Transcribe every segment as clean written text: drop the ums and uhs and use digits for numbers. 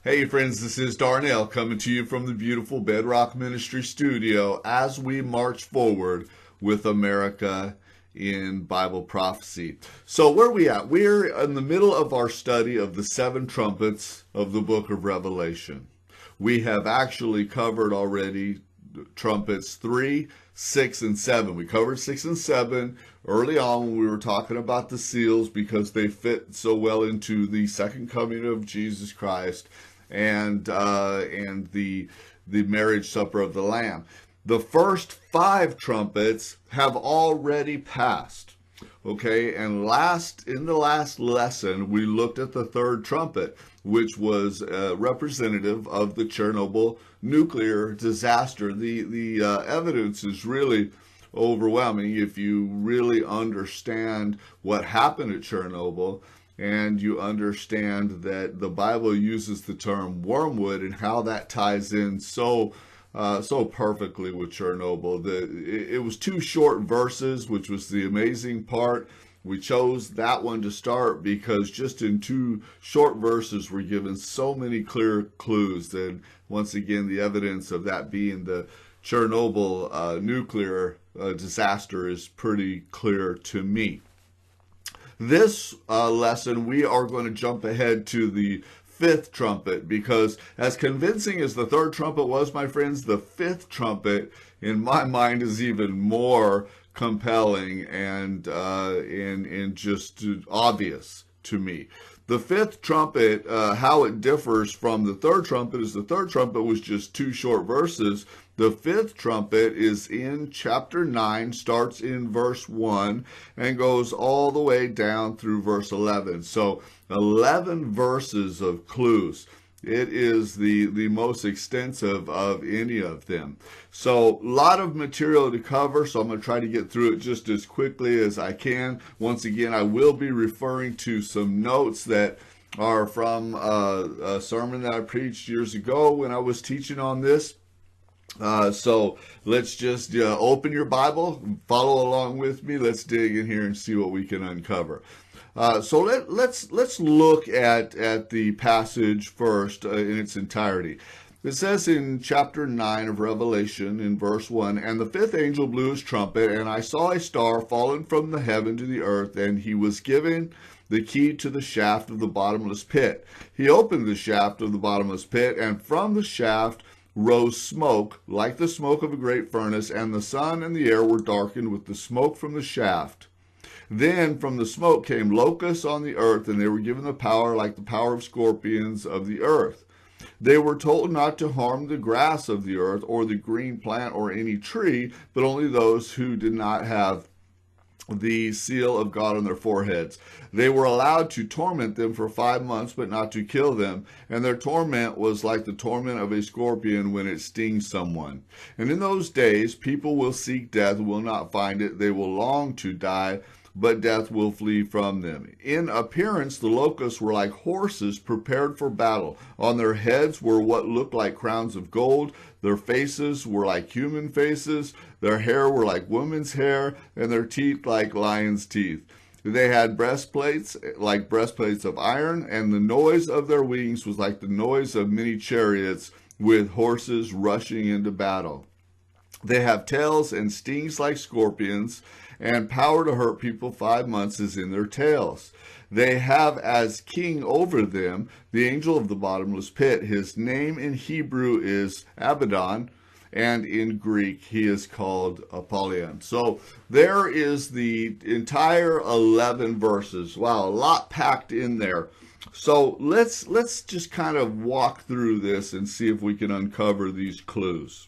Hey friends, this is Darnell coming to you from the beautiful Bedrock Ministry studio as we march forward with America in Bible prophecy. So where are we at? We're in the middle of our study of the seven trumpets of the book of Revelation. We have actually covered already trumpets 3, 6, and 7. We covered 6 and 7 early on when we were talking about the seals because they fit so well into the second coming of Jesus Christ and the marriage supper of the Lamb. The first 5 trumpets have already passed. Okay, and in the last lesson, we looked at the third trumpet, which was representative of the Chernobyl nuclear disaster. The evidence is really overwhelming if you really understand what happened at Chernobyl, and you understand that the Bible uses the term wormwood and how that ties in so perfectly with Chernobyl. It was 2 short verses, which was the amazing part. We chose that one to start because just in 2 short verses we're given so many clear clues. And once again, the evidence of that being the Chernobyl nuclear disaster is pretty clear to me. This lesson, we are going to jump ahead to the 5th trumpet, because as convincing as the 3rd trumpet was, my friends, the 5th trumpet in my mind is even more compelling and just obvious to me. The 5th trumpet, how it differs from the 3rd trumpet is the 3rd trumpet was just 2 short verses. The 5th trumpet is in chapter 9, starts in verse 1, and goes all the way down through verse 11. So 11 verses of clues. It is the most extensive of any of them. So a lot of material to cover, so I'm going to try to get through it just as quickly as I can. Once again, I will be referring to some notes that are from a sermon that I preached years ago when I was teaching on this. So let's just open your Bible, follow along with me. Let's dig in here and see what we can uncover. So let's look at the passage first in its entirety. It says in chapter 9 of Revelation in verse 1, "And the 5th angel blew his trumpet, and I saw a star fallen from the heaven to the earth, and he was given the key to the shaft of the bottomless pit. He opened the shaft of the bottomless pit, and from the shaft rose smoke like the smoke of a great furnace, and the sun and the air were darkened with the smoke from the shaft. Then from the smoke came locusts on the earth, and they were given the power like the power of scorpions of the earth. They were told not to harm the grass of the earth or the green plant or any tree, but only those who did not have the seal of God on their foreheads. They were allowed to torment them for 5 months, but not to kill them. And their torment was like the torment of a scorpion when it stings someone. And in those days, people will seek death, will not find it. They will long to die, but death will flee from them. In appearance, the locusts were like horses prepared for battle. On their heads were what looked like crowns of gold. Their faces were like human faces. Their hair were like women's hair, and their teeth like lions' teeth. They had breastplates like breastplates of iron, and the noise of their wings was like the noise of many chariots with horses rushing into battle. They have tails and stings like scorpions, and power to hurt people 5 months is in their tails. They have as king over them the angel of the bottomless pit. His name in Hebrew is Abaddon, and in Greek he is called Apollyon." So there is the entire 11 verses. Wow, a lot packed in there. So let's just kind of walk through this and see if we can uncover these clues.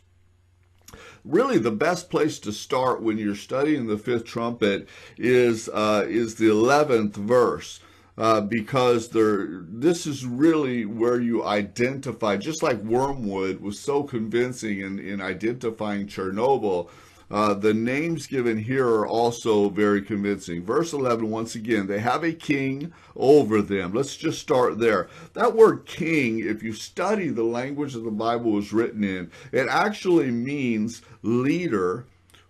Really, the best place to start when you're studying the 5th trumpet is the 11th verse, because this is really where you identify, just like wormwood was so convincing in identifying Chernobyl. The names given here are also very convincing. Verse 11, once again, they have a king over them. Let's just start there. That word king, if you study the language that the Bible was written in, it actually means leader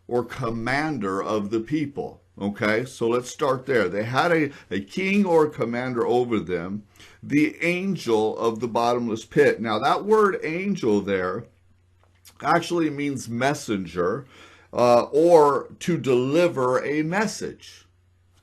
or commander of the people. Okay, so let's start there. They had a king or commander over them, the angel of the bottomless pit. Now, that word angel there actually means messenger, or to deliver a message.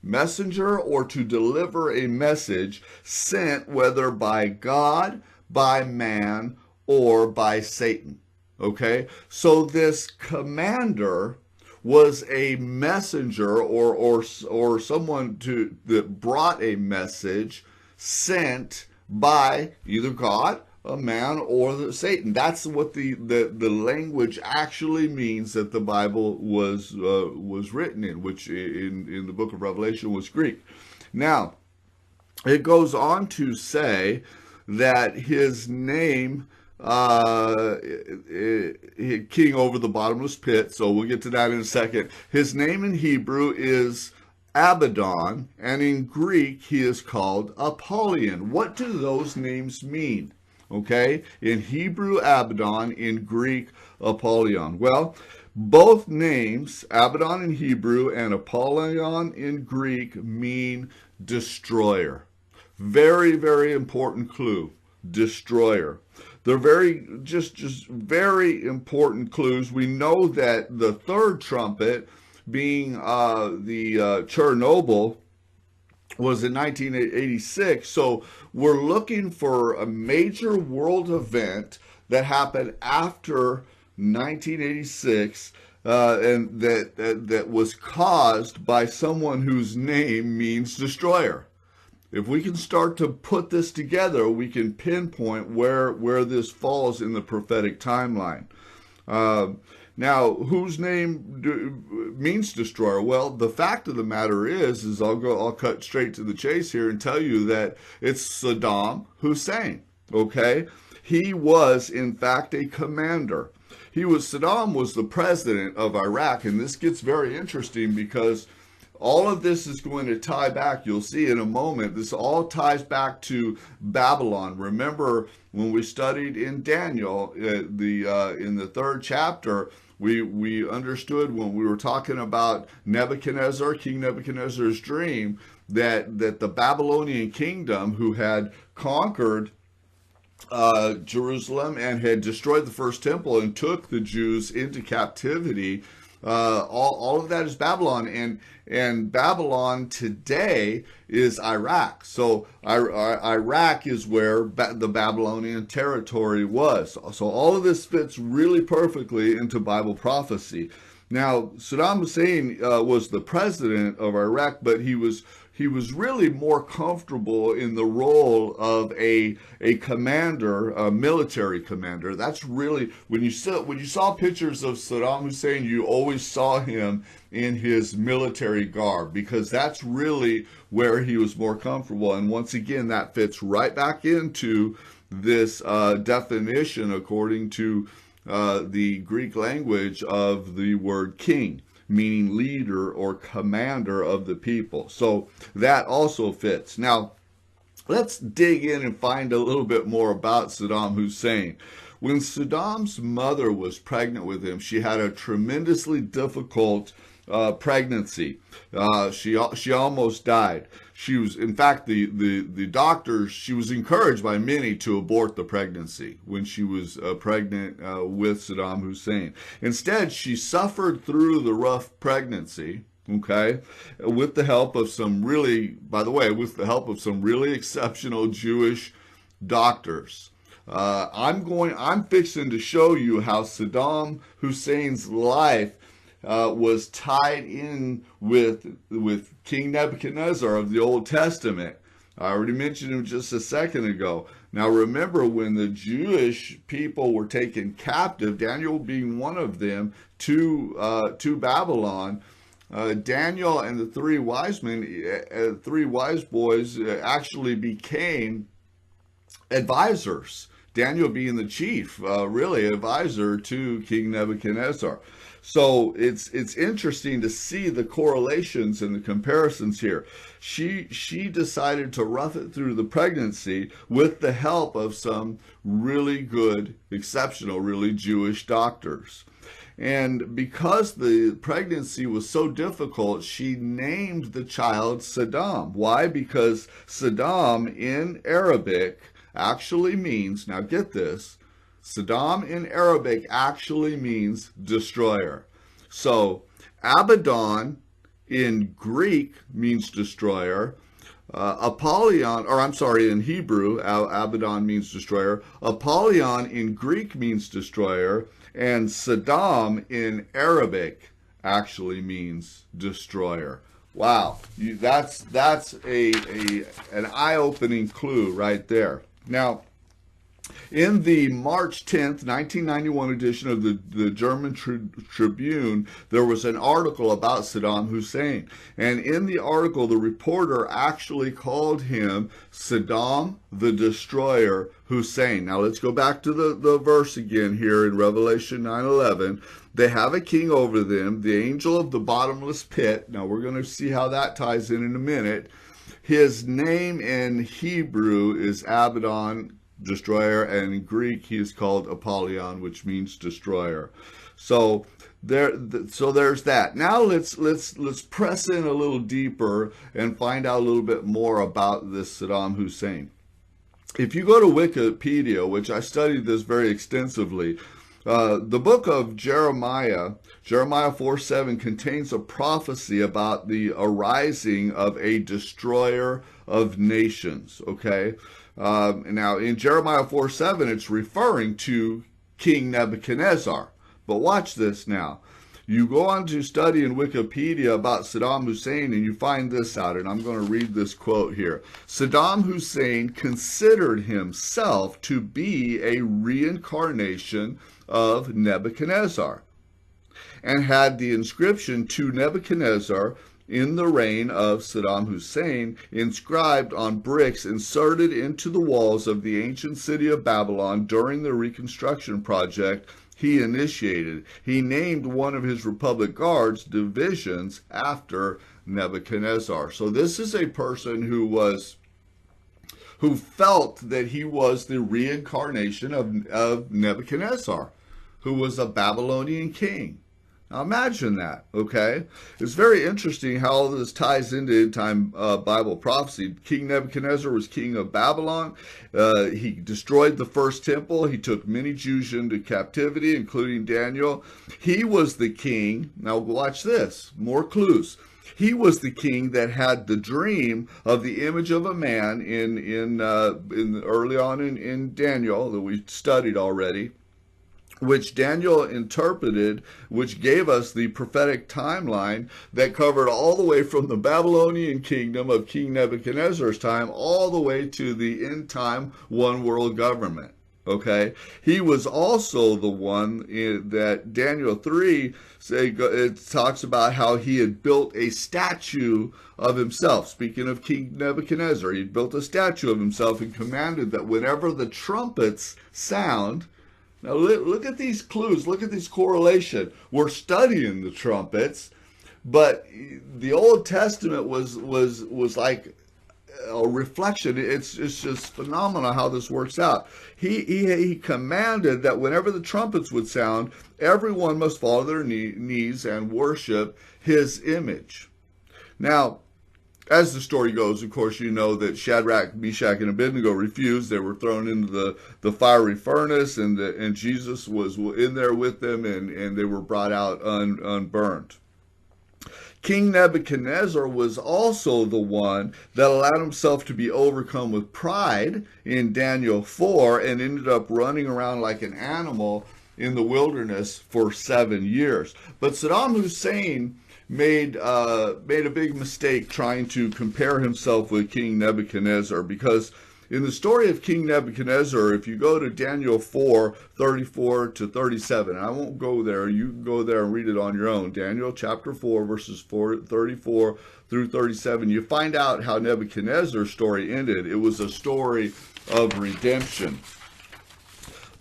Messenger or to deliver a message sent whether by God, by man, or by Satan. Okay, so this commander was a messenger or someone that brought a message sent by either God, a man, or Satan. That's what the language actually means that the Bible was written in, which in the book of Revelation was Greek. Now, it goes on to say that his name, king over the bottomless pit, so we'll get to that in a second. His name in Hebrew is Abaddon, and in Greek he is called Apollyon. What do those names mean? Okay, in Hebrew, Abaddon, in Greek, Apollyon. Well, both names, Abaddon in Hebrew and Apollyon in Greek, mean destroyer. Very, very important clue, destroyer. They're very, just very important clues. We know that the third trumpet, being the Chernobyl, was in 1986. So we're looking for a major world event that happened after 1986, and that was caused by someone whose name means destroyer. If we can start to put this together, we can pinpoint where this falls in the prophetic timeline. Now, whose name means destroyer? Well, the fact of the matter is I'll cut straight to the chase here and tell you that it's Saddam okay? He was, in fact, a commander. Saddam was the president of Iraq, and this gets very interesting because all of this is going to tie back. You'll see in a moment. This all ties back to Babylon. Remember when we studied in Daniel, in the 3rd chapter, we understood when we were talking about Nebuchadnezzar, King Nebuchadnezzar's dream, that the Babylonian kingdom, who had conquered Jerusalem and had destroyed the first temple and took the Jews into captivity, all of that is Babylon, and Babylon today is Iraq. So Iraq is where the Babylonian territory was. So all of this fits really perfectly into Bible prophecy. Now, Saddam Hussein was the president of Iraq, but he was really more comfortable in the role of a commander, a military commander. That's really, when you saw pictures of Saddam Hussein, you always saw him in his military garb, because that's really where he was more comfortable. And once again, that fits right back into this definition according to the Greek language of the word king, meaning leader or commander of the people. So that also fits. Now, let's dig in and find a little bit more about Saddam Hussein. When Saddam's mother was pregnant with him, she had a tremendously difficult pregnancy. She almost died. She was, in fact, the doctors, she was encouraged by many to abort the pregnancy when she was pregnant with Saddam Hussein. Instead, she suffered through the rough pregnancy, okay, with the help of some really exceptional Jewish doctors. I'm fixing to show you how Saddam Hussein's life was tied in with King Nebuchadnezzar of the Old Testament. I already mentioned him just a second ago. Now remember, when the Jewish people were taken captive, Daniel being one of them, to Babylon, Daniel and the three wise boys actually became advisors. Daniel being the chief, really advisor to King Nebuchadnezzar. So it's interesting to see the correlations and the comparisons here. She decided to rough it through the pregnancy with the help of some really good, exceptional, really Jewish doctors. And because the pregnancy was so difficult, she named the child Saddam. Why? Because Saddam in Arabic actually means, now get this, Saddam in Arabic actually means destroyer. So Abaddon in Greek means destroyer. Apollyon, or I'm sorry, in Hebrew, Abaddon means destroyer. Apollyon in Greek means destroyer. And Saddam in Arabic actually means destroyer. Wow, that's an eye-opening clue right there. Now, in the March 10th, 1991 edition of the German Tribune, there was an article about Saddam Hussein. And in the article, the reporter actually called him Saddam the Destroyer Hussein. Now let's go back to the verse again here in Revelation 9:11. They have a king over them, the angel of the bottomless pit. Now we're going to see how that ties in a minute. His name in Hebrew is Abaddon, destroyer, and in Greek he is called Apollyon, which means destroyer. So there's that. Now let's press in a little deeper and find out a little bit more about this Saddam Hussein. If you go to Wikipedia, which I studied this very extensively, the book of Jeremiah 4:7 contains a prophecy about the arising of a destroyer of nations. Okay. Now, in Jeremiah 4:7, it's referring to King Nebuchadnezzar. But watch this now. You go on to study in Wikipedia about Saddam Hussein, and you find this out, and I'm going to read this quote here. Saddam Hussein considered himself to be a reincarnation of Nebuchadnezzar, and had the inscription to Nebuchadnezzar in the reign of Saddam Hussein inscribed on bricks inserted into the walls of the ancient city of Babylon during the reconstruction project he initiated. He named one of his Republic Guards divisions after Nebuchadnezzar. So this is a person who felt that he was the reincarnation of Nebuchadnezzar, who was a Babylonian king. Now imagine that, okay? It's very interesting how all this ties into end-time Bible prophecy. King Nebuchadnezzar was king of Babylon. He destroyed the first temple. He took many Jews into captivity, including Daniel. He was the king. Now watch this, more clues. He was the king that had the dream of the image of a man in early on in Daniel that we studied already, which Daniel interpreted, which gave us the prophetic timeline that covered all the way from the Babylonian kingdom of King Nebuchadnezzar's time all the way to the end time one world government. Okay, he was also the one that Daniel 3 it talks about how he had built a statue of himself. Speaking of King Nebuchadnezzar, he built a statue of himself and commanded that whenever the trumpets sound. Now look at these clues, look at this correlation. We're studying the trumpets, but the Old Testament was like a reflection. It's just phenomenal how this works out. He commanded that whenever the trumpets would sound, everyone must fall to their knees and worship his image. Now, as the story goes, of course, you know that Shadrach, Meshach, and Abednego refused. They were thrown into the fiery furnace, and Jesus was in there with them, and they were brought out unburned. King Nebuchadnezzar was also the one that allowed himself to be overcome with pride in Daniel 4 and ended up running around like an animal in the wilderness for 7 years. But Saddam Hussein made a big mistake trying to compare himself with King Nebuchadnezzar, because in the story of King Nebuchadnezzar, if you go to Daniel 4:34-37, and I won't go there, you can go there and read it on your own. Daniel chapter 4, verses 34-37, you find out how Nebuchadnezzar's story ended. It was a story of redemption.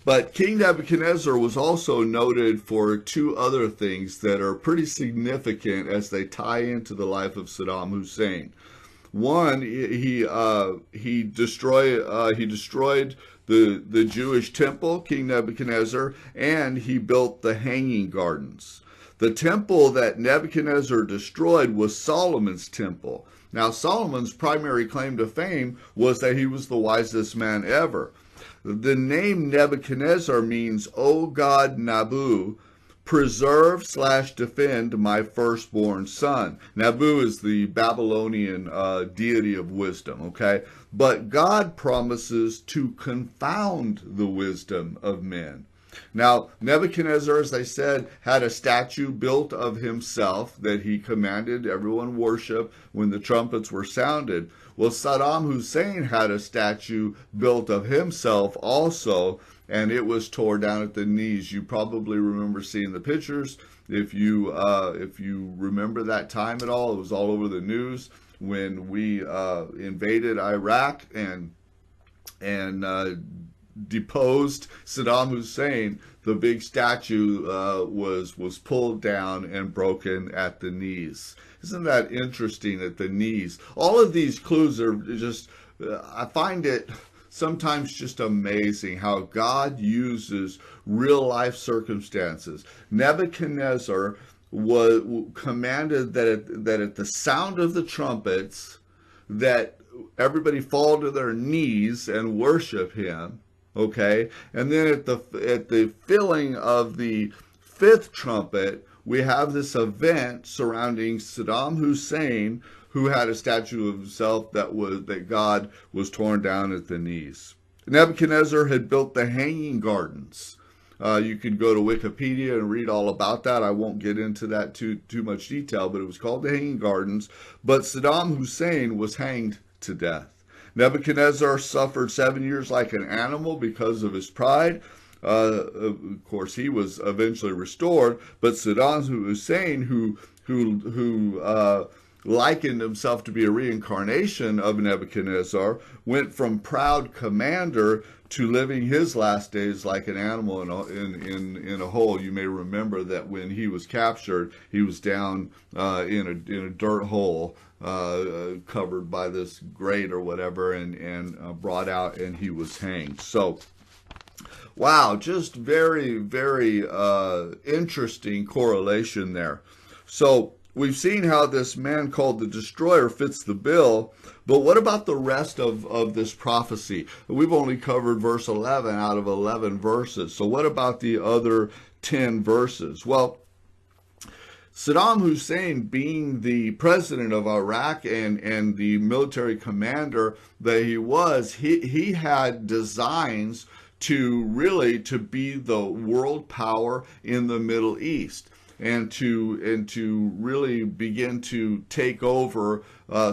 But King Nebuchadnezzar was also noted for two other things that are pretty significant as they tie into the life of Saddam Hussein. One, he destroyed the Jewish temple, King Nebuchadnezzar, and he built the Hanging Gardens. The temple that Nebuchadnezzar destroyed was Solomon's temple. Now, Solomon's primary claim to fame was that he was the wisest man ever. The name Nebuchadnezzar means, "O God Nabu, preserve/defend my firstborn son." Nabu is the Babylonian deity of wisdom, okay? But God promises to confound the wisdom of men. Now, Nebuchadnezzar, as I said, had a statue built of himself that he commanded everyone worship when the trumpets were sounded. Well, Saddam Hussein had a statue built of himself also, and it was torn down at the knees. You probably remember seeing the pictures. If you remember that time at all, it was all over the news when we invaded Iraq and deposed Saddam Hussein. The big statue was pulled down and broken at the knees. Isn't that interesting? At the knees. All of these clues are just, I find it sometimes just amazing how God uses real life circumstances. Nebuchadnezzar was commanded that at the sound of the trumpets, that everybody fall to their knees and worship him. Okay, and then at the filling of the fifth trumpet, we have this event surrounding Saddam Hussein, who had a statue of himself that God was torn down at the knees. Nebuchadnezzar had built the Hanging Gardens. You can go to Wikipedia and read all about that. I won't get into that too much detail, but it was called the Hanging Gardens. But Saddam Hussein was hanged to death. Nebuchadnezzar suffered 7 years like an animal because of his pride. Of course, he was eventually restored, but Saddam Hussein, who likened himself to be a reincarnation of Nebuchadnezzar, went from proud commander to living his last days like an animal in a hole. You may remember that when he was captured, he was down in a dirt hole, covered by this grate or whatever, and brought out, and he was hanged. So, wow, just very, very interesting correlation there. So we've seen how this man called the Destroyer fits the bill, but what about the rest of this prophecy? We've only covered verse 11 out of 11 verses. So what about the other 10 verses? Well, Saddam Hussein, being the president of Iraq and the military commander that he was, he had designs to be the world power in the Middle East, and to really begin to take over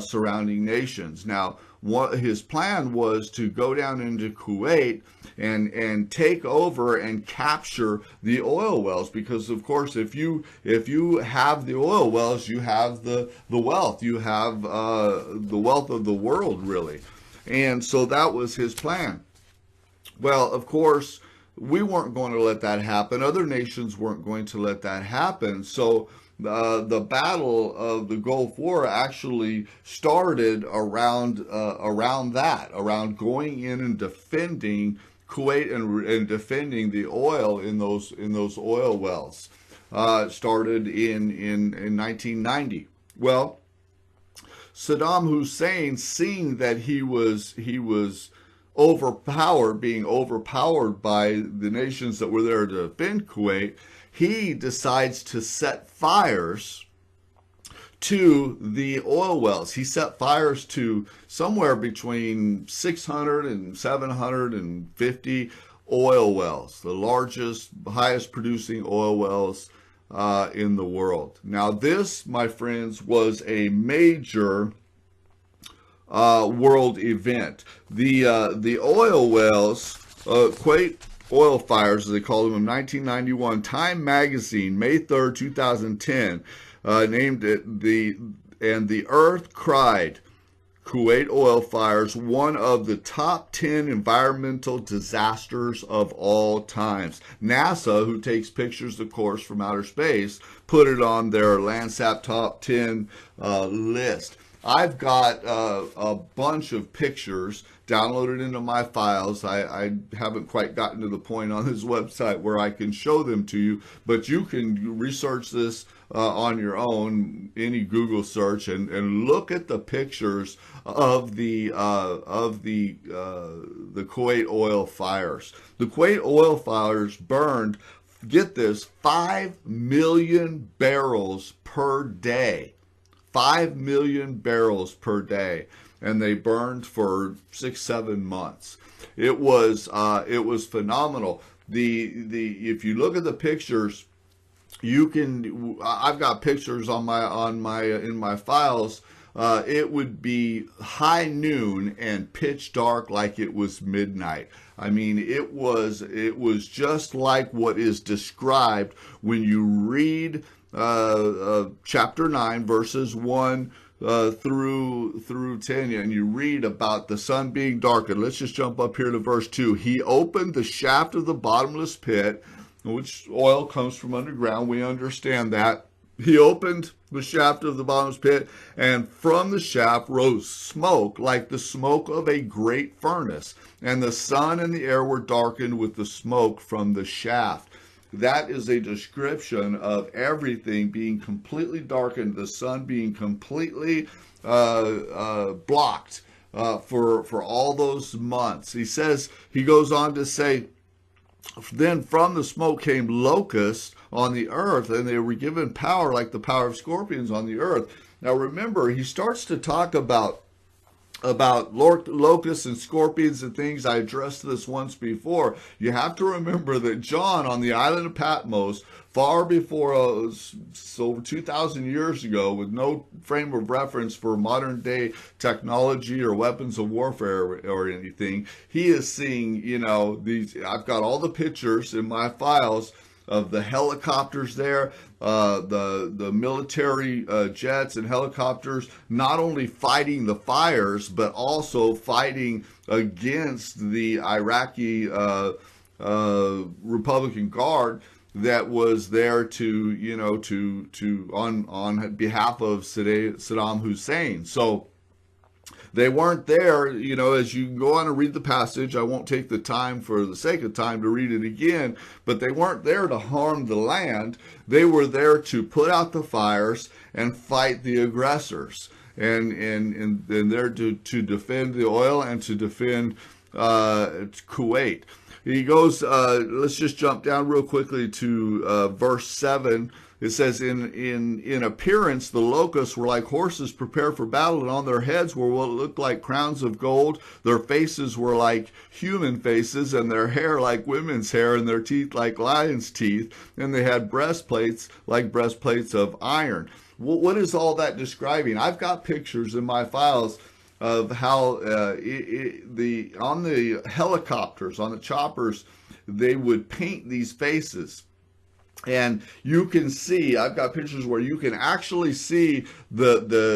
surrounding nations. Now, what his plan was to go down into Kuwait and take over and capture the oil wells, because of course if you have the oil wells, you have the wealth, you have the wealth of the world, really. And so that was his plan. Well, of course, we weren't going to let that happen. Other nations weren't going to let that happen. So the battle of the Gulf War actually started around going in and defending Kuwait and defending the oil in those oil wells. Started in 1990. Well, Saddam Hussein, seeing that he was being overpowered by the nations that were there to defend Kuwait, he decides to set fires to the oil wells. He set fires to somewhere between 600 and 750 oil wells, the largest, highest producing oil wells in the world. Now this, my friends, was a major world event. The oil wells, Kuwait oil fires, as they call them, in 1991, Time Magazine, May 3rd, 2010, named it the Earth cried Kuwait oil fires one of the top 10 environmental disasters of all times. NASA, who takes pictures, of course, from outer space, put it on their Landsat top 10 list. I've got a bunch of pictures downloaded into my files. I haven't quite gotten to the point on this website where I can show them to you, but you can research this on your own, any Google search, and look at the pictures of the Kuwait oil fires. The Kuwait oil fires burned, get this, 5 million barrels per day. 5 million barrels per day, and they burned for 6-7 months. It was phenomenal. If you look at the pictures, you can. I've got pictures in my files. It would be high noon and pitch dark, like it was midnight. I mean, it was just like what is described when you read chapter 9, verses 1 through 10, and you read about the sun being darkened. Let's just jump up here to verse 2. He opened the shaft of the bottomless pit, which oil comes from underground. We understand that. He opened the shaft of the bottomless pit, and from the shaft rose smoke like the smoke of a great furnace, and the sun and the air were darkened with the smoke from the shaft. That is a description of everything being completely darkened, the sun being completely blocked for all those months. He goes on to say, then from the smoke came locusts on the earth, and they were given power like the power of scorpions on the earth. Now remember, he starts to talk about locusts and scorpions and things. I addressed this once before. You have to remember that John on the island of Patmos, far before over 2,000 years ago, with no frame of reference for modern day technology or weapons of warfare or anything, he is seeing, these. I've got all the pictures in my files of the helicopters there, the military jets and helicopters, not only fighting the fires, but also fighting against the Iraqi Republican Guard that was there on behalf of Saddam Hussein. So they weren't there, as you go on and read the passage. I won't take the time for the sake of time to read it again, but they weren't there to harm the land. They were there to put out the fires and fight the aggressors, and there to defend the oil and to defend Kuwait. He goes, let's just jump down real quickly to verse 7. It says, in appearance, the locusts were like horses prepared for battle, and on their heads were what looked like crowns of gold. Their faces were like human faces, and their hair like women's hair, and their teeth like lions' teeth. And they had breastplates like breastplates of iron. What is all that describing? I've got pictures in my files of how on the helicopters, on the choppers, they would paint these faces. And you can see, I've got pictures where you can actually see the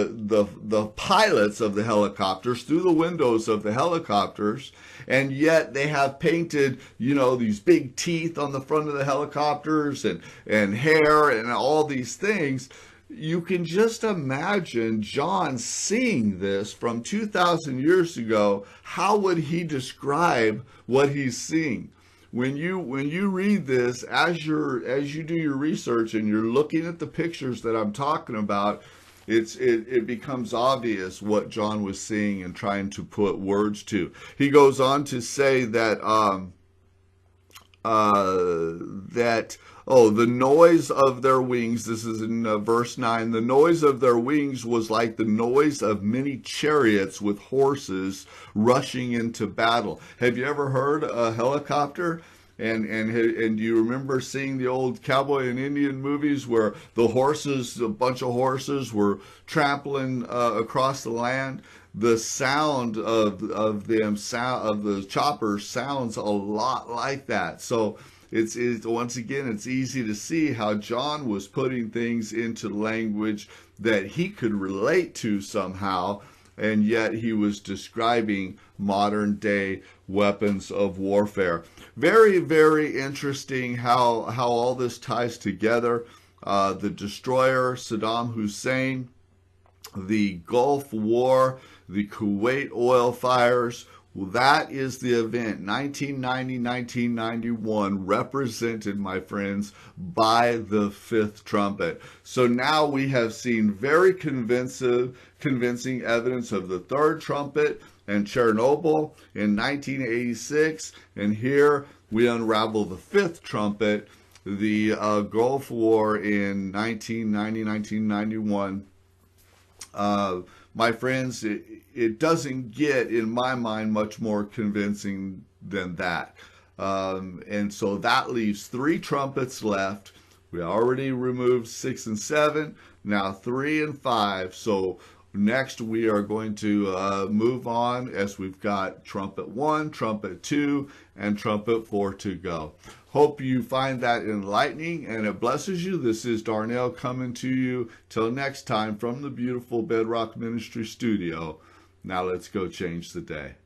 pilots of the helicopters through the windows of the helicopters, and yet they have painted, these big teeth on the front of the helicopters and hair and all these things. You can just imagine John seeing this from 2,000 years ago. How would he describe what he's seeing? When you read this, as you do your research and you're looking at the pictures that I'm talking about, it becomes obvious what John was seeing and trying to put words to. He goes on to say that the noise of their wings, this is in verse 9, the noise of their wings was like the noise of many chariots with horses rushing into battle. Have you ever heard a helicopter? And do you remember seeing the old cowboy and Indian movies where a bunch of horses were trampling across the land? The sound of the choppers sounds a lot like that. So it's once again, it's easy to see how John was putting things into language that he could relate to somehow, and yet he was describing modern day weapons of warfare. Very, very interesting how all this ties together. The destroyer, Saddam Hussein, the Gulf War, the Kuwait oil fires. Well, that is the event, 1990, 1991, represented, my friends, by the fifth trumpet. So now we have seen very convincing evidence of the third trumpet and Chernobyl in 1986. And here we unravel the fifth trumpet, the Gulf War in 1990, 1991. My friends, it doesn't get, in my mind, much more convincing than that. And so that leaves three trumpets left. We already removed 6 and 7, now 3 and 5. So next we are going to move on, as we've got trumpet 1, trumpet 2, and trumpet 4 to go. Hope you find that enlightening and it blesses you. This is Darnell coming to you. Till next time from the beautiful Bedrock Ministry studio. Now let's go change the day.